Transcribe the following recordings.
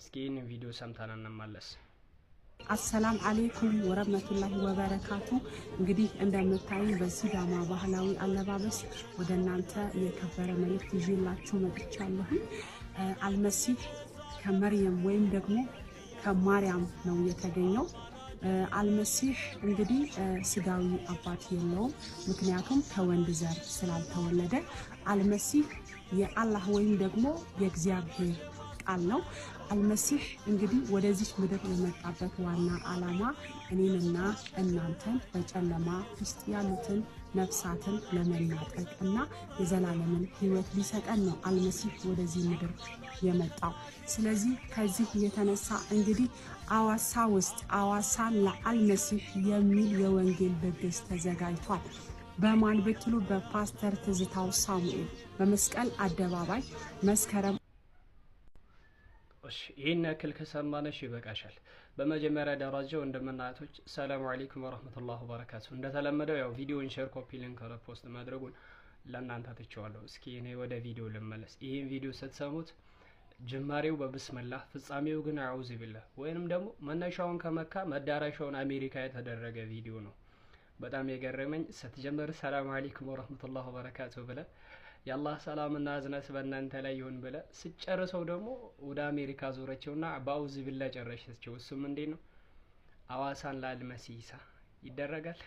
እስኪ ይህንን ቪዲዮ ሰምተን እንመለስ። አሰላም አለይኩም ወረህመቱላሂ ወበረካቱ። እንግዲህ እንደምታዩ በሲዳማ ባህላዊ አለባበስ ወደ እናንተ የከበረ መልእክት ይዤላችሁ መጥቻለሁ። አልመሲህ ከመርየም ወይም ደግሞ ከማርያም ነው የተገኘው። አልመሲህ እንግዲህ ስጋዊ አባት የለውም፣ ምክንያቱም ከወንድ ዘር ስላልተወለደ። አልመሲህ የአላህ ወይም ደግሞ የእግዚአብሔር ቃል ነው። አልመሲህ እንግዲህ ወደዚህ ምድር የመጣበት ዋና ዓላማ እኔንና እናንተን በጨለማ ውስጥ ያሉትን ነፍሳትን ለመናጠቅ እና የዘላለምን ሕይወት ሊሰጠን ነው አልመሲህ ወደዚህ ምድር የመጣው። ስለዚህ ከዚህ የተነሳ እንግዲህ አዋሳ ውስጥ አዋሳን ለአልመሲህ የሚል የወንጌል ድግስ ተዘጋጅቷል። በማን ብትሉ በፓስተር ትዝታው ሳሙኤል በመስቀል አደባባይ መስከረም። ይህን ያክል ከሰማነሽ ይበቃሻል። በመጀመሪያ ደረጃው እንደምናያቶች ሰላሙ አለይኩም ወራህመቱላሂ ወበረካቱ። እንደተለመደው ያው ቪዲዮን ሼር፣ ኮፒ ሊንክ ፖስት ማድረጉን ለእናንተ ትቼዋለሁ። እስኪ እኔ ወደ ቪዲዮ ልመለስ። ይህን ቪዲዮ ስትሰሙት ጅማሬው በብስምላህ ፍጻሜው ግን አዑዙ ቢላህ ወይንም ደግሞ መነሻውን ከመካ መዳረሻውን አሜሪካ የተደረገ ቪዲዮ ነው። በጣም የገረመኝ ስትጀምር ሰላሙ አለይኩም ወራህመቱላሂ ወበረካቱ ብለ የአላህ ሰላምና እዝነት በእናንተ ላይ ይሁን ብለ ስጨርሰው ደግሞ ወደ አሜሪካ ዞረችውና በአዑዙ ቢላህ ጨረሰችው። እሱም እንዴት ነው አዋሳን ለአልመሲህ ኢሳ ይደረጋል?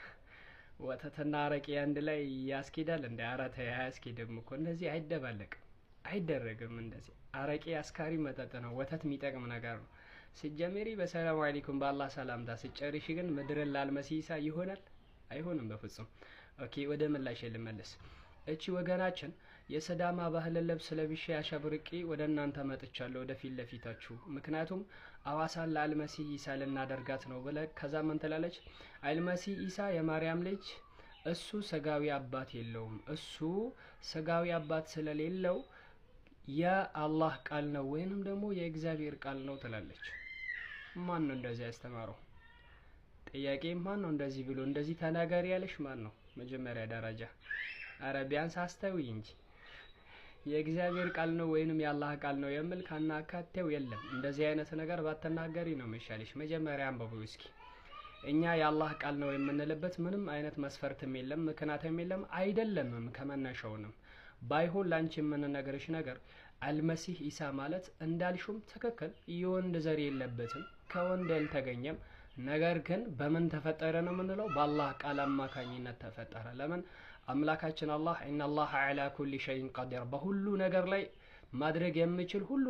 ወተትና አረቄ አንድ ላይ ያስኬዳል? እንደ አራተ ያስኬድም እኮ እንደዚህ አይደባለቅም፣ አይደረግም። እንደዚህ አረቄ አስካሪ መጠጥ ነው፣ ወተት የሚጠቅም ነገር ነው። ሲጀመሪ በሰላም አለይኩም በአላህ ሰላምታ ስጨርሽ ግን ምድርን ለአልመሲህ ኢሳ ይሆናል? አይሆንም በፍጹም። ኦኬ ወደ ምላሽ ልመለስ። እቺ ወገናችን የሰዳማ ባህል ልብስ ለብሼ አሸብርቄ ወደ እናንተ መጥቻለሁ ወደፊት ለፊታችሁ። ምክንያቱም አዋሳን ለአልመሲህ ኢሳ ልናደርጋት ነው ብለ ከዛ ምን ትላለች? አልመሲህ ኢሳ የማርያም ልጅ እሱ ስጋዊ አባት የለውም፣ እሱ ስጋዊ አባት ስለሌለው የአላህ ቃል ነው ወይንም ደግሞ የእግዚአብሔር ቃል ነው ትላለች። ማን ነው እንደዚህ ያስተማረው? ጥያቄ ማን ነው እንደዚህ ብሎ እንደዚህ ተናጋሪ ያለሽ ማን ነው? መጀመሪያ ደረጃ አረ ቢያንስ አስተውይ እንጂ የእግዚአብሔር ቃል ነው ወይንም የአላህ ቃል ነው የሚል ካናካቴው የለም። እንደዚህ አይነት ነገር ባተናገሪ ነው መሻለሽ። መጀመሪያ አንብቡ እስኪ። እኛ የአላህ ቃል ነው የምንልበት ምንም አይነት መስፈርትም የለም፣ ምክንያትም የለም፣ አይደለምም። ከመነሻውንም ባይሆን ላንቺ የምንነግርሽ ነገር አልመሲህ ኢሳ ማለት እንዳልሹም ትክክል የወንድ ዘር የለበትም፣ ከወንድ ያልተገኘም። ነገር ግን በምን ተፈጠረ ነው የምንለው? በአላህ ቃል አማካኝነት ተፈጠረ። ለምን? አምላካችን አላህ ኢነላህ ዐላ ኩሊ ሸይን ቀዲር፣ በሁሉ ነገር ላይ ማድረግ የሚችል ሁሉ